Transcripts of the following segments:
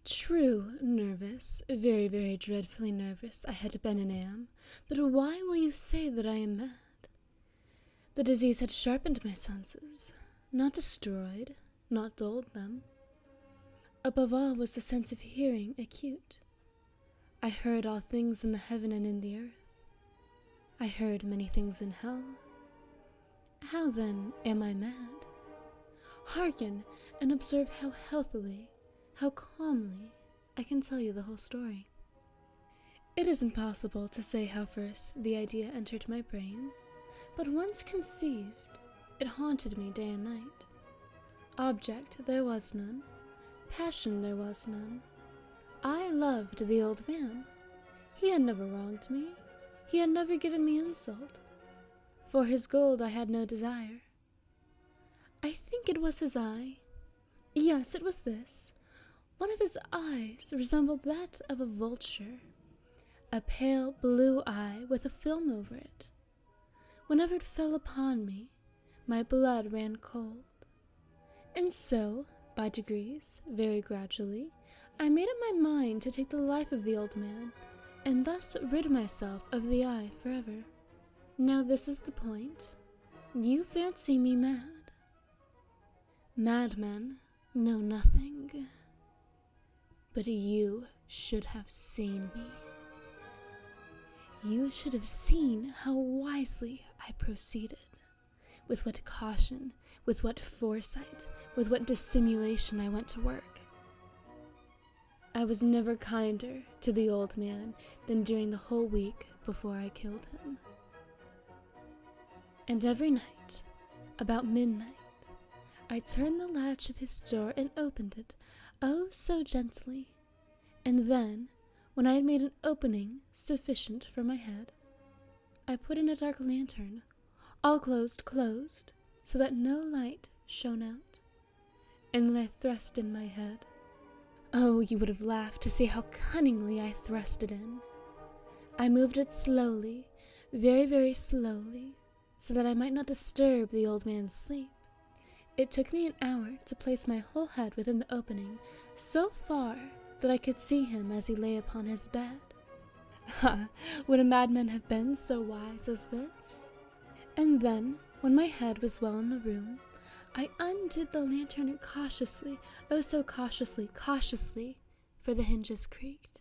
True, nervous, very, very dreadfully nervous I had been and am, but why will you say that I am mad? The disease had sharpened my senses, not destroyed, not dulled them. Above all was the sense of hearing acute. I heard all things in the heaven and in the earth. I heard many things in hell. How then am I mad? Hearken and observe how healthily, how calmly I can tell you the whole story. It is impossible to say how first the idea entered my brain, but once conceived, it haunted me day and night. Object there was none, passion there was none. I loved the old man. He had never wronged me. He had never given me insult. For his gold I had no desire. I think it was his eye. Yes, it was this. One of his eyes resembled that of a vulture, a pale blue eye with a film over it. Whenever it fell upon me, my blood ran cold. And so, by degrees, very gradually, I made up my mind to take the life of the old man, and thus rid myself of the eye forever. Now this is the point. You fancy me mad. Madmen know nothing. But you should have seen me. You should have seen how wisely I proceeded, with what caution, with what foresight, with what dissimulation I went to work. I was never kinder to the old man than during the whole week before I killed him. And every night, about midnight, I turned the latch of his door and opened it, oh so gently, and then, when I had made an opening sufficient for my head, I put in a dark lantern, all closed, so that no light shone out, and then I thrust in my head. Oh, you would have laughed to see how cunningly I thrust it in. I moved it slowly, very, very slowly, so that I might not disturb the old man's sleep. It took me an hour to place my whole head within the opening, so far that I could see him as he lay upon his bed. Ha! Would a madman have been so wise as this? And then, when my head was well in the room, I undid the lantern cautiously, oh so cautiously, for the hinges creaked.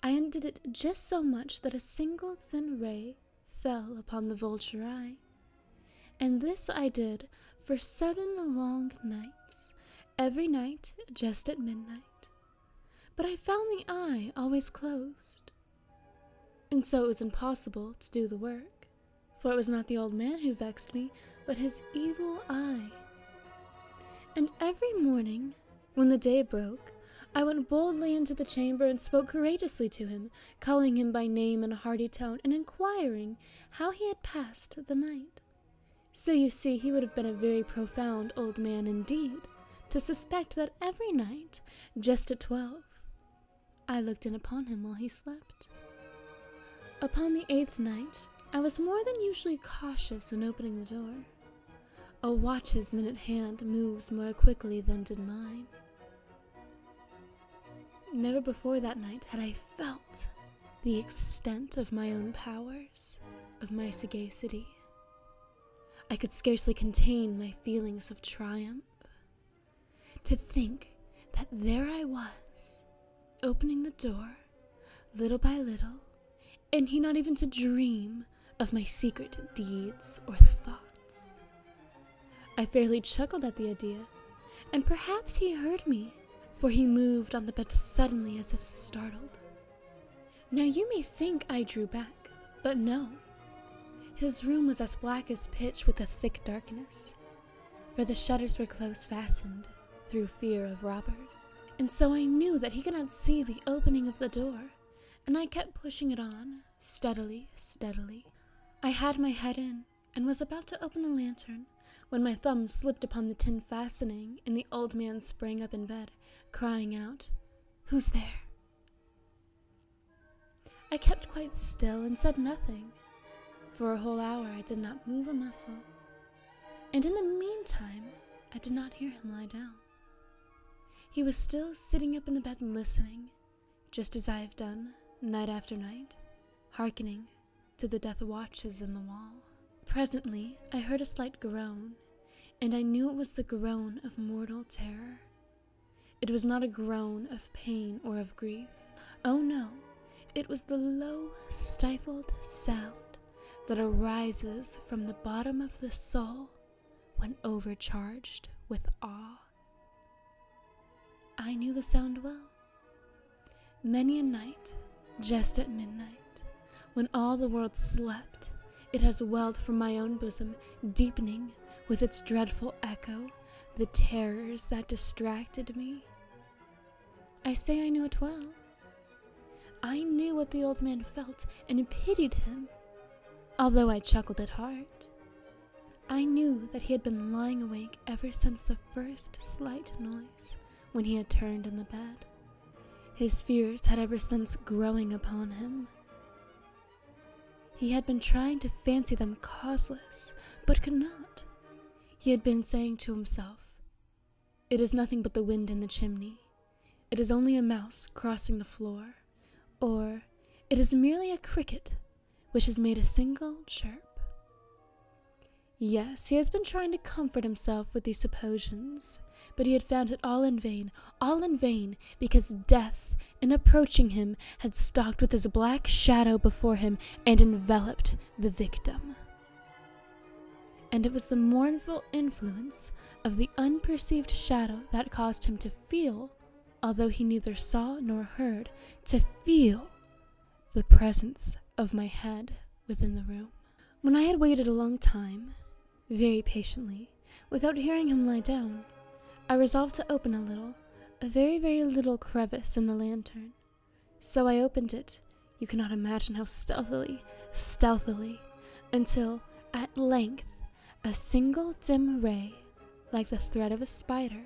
I undid it just so much that a single thin ray fell upon the vulture eye. And this I did for 7 long nights, every night just at midnight. But I found the eye always closed, and so it was impossible to do the work, for it was not the old man who vexed me, but his evil eye. And every morning, when the day broke, I went boldly into the chamber and spoke courageously to him, calling him by name in a hearty tone, and inquiring how he had passed the night. So you see, he would have been a very profound old man indeed, to suspect that every night, just at 12, I looked in upon him while he slept. Upon the 8th night, I was more than usually cautious in opening the door. A watch's minute hand moves more quickly than did mine. Never before that night had I felt the extent of my own powers, of my sagacity. I could scarcely contain my feelings of triumph. To think that there I was, opening the door, little by little, and he not even to dream of my secret deeds or thoughts. I fairly chuckled at the idea, and perhaps he heard me, for he moved on the bed suddenly as if startled. Now you may think I drew back, but no. His room was as black as pitch with a thick darkness, for the shutters were close fastened through fear of robbers. And so I knew that he could not see the opening of the door, and I kept pushing it on, steadily. I had my head in, and was about to open the lantern, when my thumb slipped upon the tin fastening, and the old man sprang up in bed, crying out, "Who's there?" I kept quite still and said nothing. For a whole hour I did not move a muscle, and in the meantime I did not hear him lie down. He was still sitting up in the bed and listening, just as I have done, night after night, hearkening to the death watches in the wall. Presently, I heard a slight groan, and I knew it was the groan of mortal terror. It was not a groan of pain or of grief. Oh no, it was the low, stifled sound that arises from the bottom of the soul when overcharged with awe. I knew the sound well. Many a night, just at midnight, when all the world slept, it has welled from my own bosom, deepening with its dreadful echo the terrors that distracted me. I say I knew it well. I knew what the old man felt and pitied him, although I chuckled at heart. I knew that he had been lying awake ever since the first slight noise when he had turned in the bed. His fears had ever since growing upon him. He had been trying to fancy them causeless, but could not. He had been saying to himself, "It is nothing but the wind in the chimney. It is only a mouse crossing the floor," or "It is merely a cricket which has made a single chirp." Yes, he has been trying to comfort himself with these suppositions, but he had found it all in vain, because death, in approaching him, had stalked with his black shadow before him and enveloped the victim. And it was the mournful influence of the unperceived shadow that caused him to feel, although he neither saw nor heard, to feel the presence of my head within the room. When I had waited a long time, very patiently, without hearing him lie down, I resolved to open a very, very little crevice in the lantern. So I opened it, you cannot imagine how stealthily, until, at length, a single dim ray, like the thread of a spider,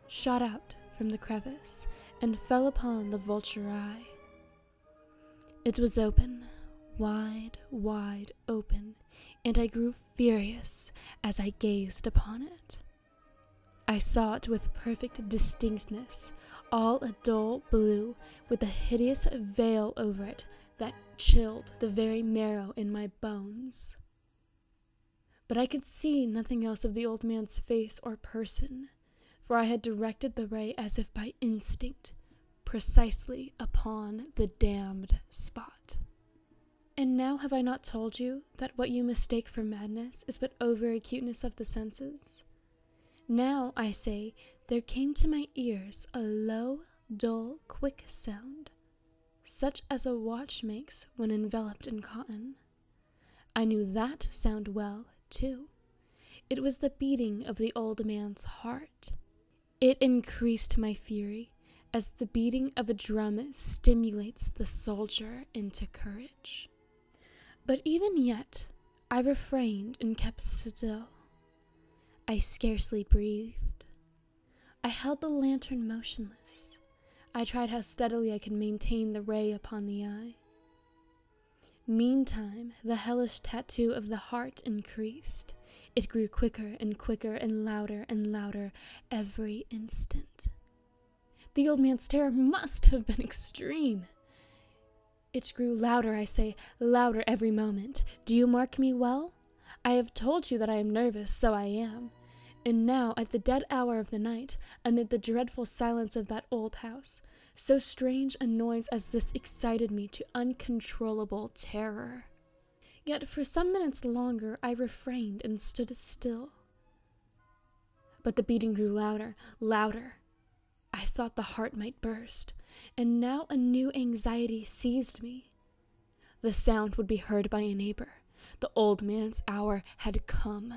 shot out from the crevice and fell upon the vulture eye. It was open, wide, wide open, and I grew furious as I gazed upon it. I saw it with perfect distinctness, all a dull blue, with a hideous veil over it that chilled the very marrow in my bones. But I could see nothing else of the old man's face or person, for I had directed the ray as if by instinct, precisely upon the damned spot. And now have I not told you that what you mistake for madness is but over-acuteness of the senses? Now, I say, there came to my ears a low, dull, quick sound, such as a watch makes when enveloped in cotton. I knew that sound well, too. It was the beating of the old man's heart. It increased my fury, as the beating of a drum stimulates the soldier into courage. But even yet, I refrained and kept still. I scarcely breathed. I held the lantern motionless. I tried how steadily I could maintain the ray upon the eye. Meantime, the hellish tattoo of the heart increased. It grew quicker and quicker and louder every instant. The old man's terror must have been extreme. It grew louder, I say, louder every moment. Do you mark me well? I have told you that I am nervous, so I am. And now, at the dead hour of the night, amid the dreadful silence of that old house, so strange a noise as this excited me to uncontrollable terror. Yet for some minutes longer I refrained and stood still. But the beating grew louder. I thought the heart might burst, and now a new anxiety seized me. The sound would be heard by a neighbor. The old man's hour had come.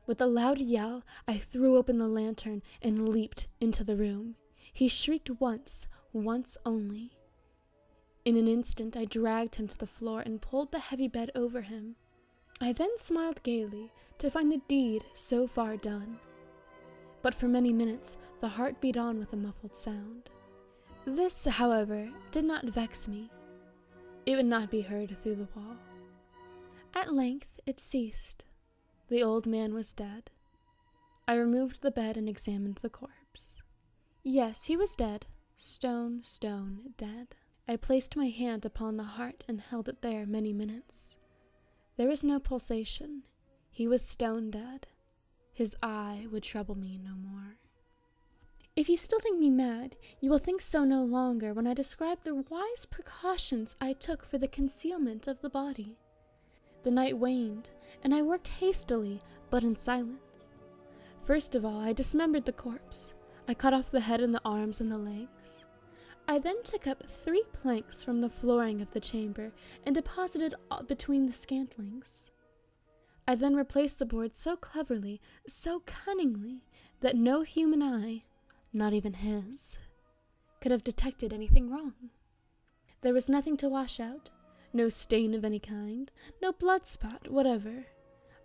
With a loud yell, I threw open the lantern and leaped into the room. He shrieked once only. In an instant, I dragged him to the floor and pulled the heavy bed over him. I then smiled gaily to find the deed so far done. But for many minutes, the heart beat on with a muffled sound. This, however, did not vex me. It would not be heard through the wall. At length, it ceased. The old man was dead. I removed the bed and examined the corpse. Yes, he was dead. Stone dead. I placed my hand upon the heart and held it there many minutes. There was no pulsation. He was stone dead. His eye would trouble me no more. If you still think me mad, you will think so no longer when I describe the wise precautions I took for the concealment of the body. The night waned, and I worked hastily, but in silence. First of all, I dismembered the corpse. I cut off the head and the arms and the legs. I then took up 3 planks from the flooring of the chamber and deposited between the scantlings. I then replaced the board so cleverly, so cunningly, that no human eye, not even his, could have detected anything wrong. There was nothing to wash out, no stain of any kind, no blood spot whatever.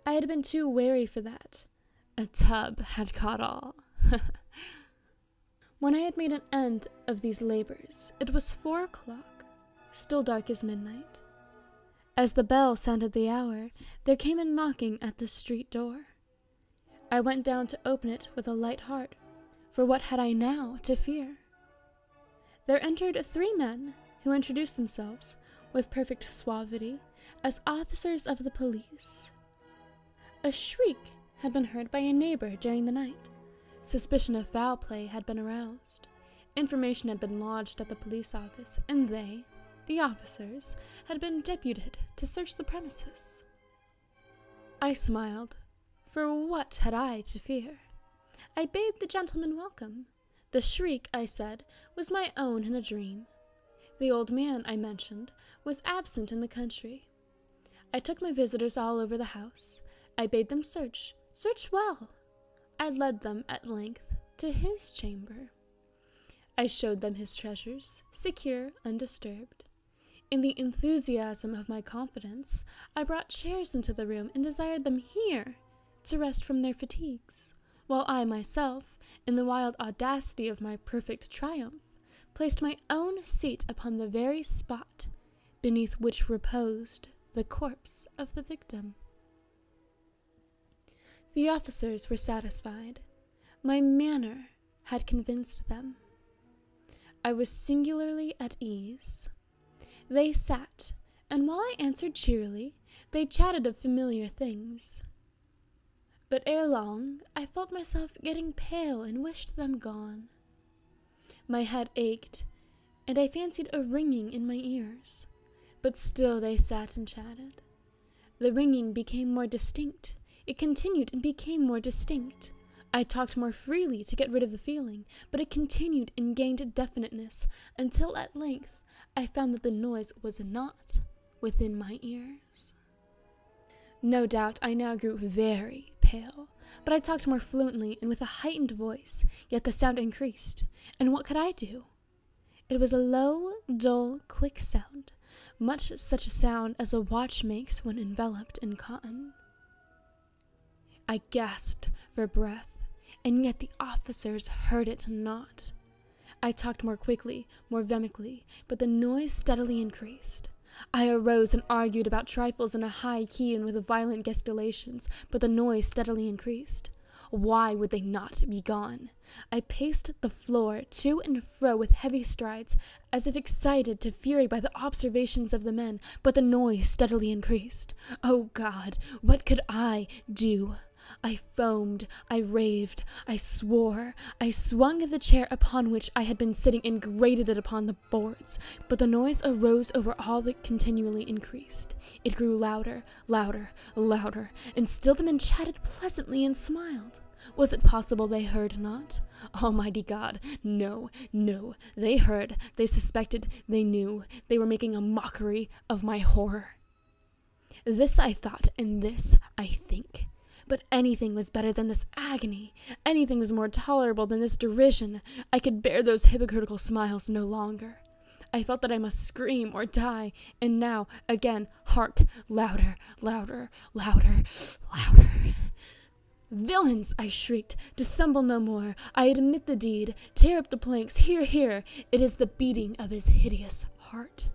I had been too wary for that. A tub had caught all. When I had made an end of these labors, it was 4 o'clock, still dark as midnight. As the bell sounded the hour, there came a knocking at the street door. I went down to open it with a light heart, for what had I now to fear? There entered 3 men, who introduced themselves, with perfect suavity, as officers of the police. A shriek had been heard by a neighbor during the night. Suspicion of foul play had been aroused. Information had been lodged at the police office, and they, the officers, had been deputed to search the premises. I smiled, for what had I to fear? I bade the gentleman welcome. The shriek, I said, was my own in a dream. The old man, I mentioned, was absent in the country. I took my visitors all over the house. I bade them search well. I led them, at length, to his chamber. I showed them his treasures, secure, undisturbed. In the enthusiasm of my confidence, I brought chairs into the room and desired them here to rest from their fatigues, while I myself, in the wild audacity of my perfect triumph, placed my own seat upon the very spot beneath which reposed the corpse of the victim. The officers were satisfied. My manner had convinced them. I was singularly at ease. They sat, and while I answered cheerily, they chatted of familiar things. But ere long, I felt myself getting pale and wished them gone. My head ached, and I fancied a ringing in my ears, but still they sat and chatted. The ringing became more distinct. It continued and became more distinct. I talked more freely to get rid of the feeling, but it continued and gained definiteness, until at length I found that the noise was not within my ears. No doubt I now grew very pale, but I talked more fluently and with a heightened voice, yet the sound increased, and what could I do? It was a low, dull, quick sound, much such a sound as a watch makes when enveloped in cotton. I gasped for breath, and yet the officers heard it not. I talked more quickly, more vehemently, but the noise steadily increased. I arose and argued about trifles in a high key and with violent gesticulations, but the noise steadily increased. Why would they not be gone? I paced the floor to and fro with heavy strides, as if excited to fury by the observations of the men, but the noise steadily increased. Oh God, what could I do? I foamed, I raved, I swore, I swung the chair upon which I had been sitting and grated it upon the boards, but the noise arose over all that continually increased. It grew louder, louder, louder, and still the men chatted pleasantly and smiled. Was it possible they heard not? Almighty God, no, no, they heard, they suspected, they knew, they were making a mockery of my horror. This I thought, and this I think. But anything was better than this agony. Anything was more tolerable than this derision. I could bear those hypocritical smiles no longer. I felt that I must scream or die, and now, again, hark, louder, louder, louder, louder. Villains, I shrieked, dissemble no more. I admit the deed. Tear up the planks. Here, here. It is the beating of his hideous heart.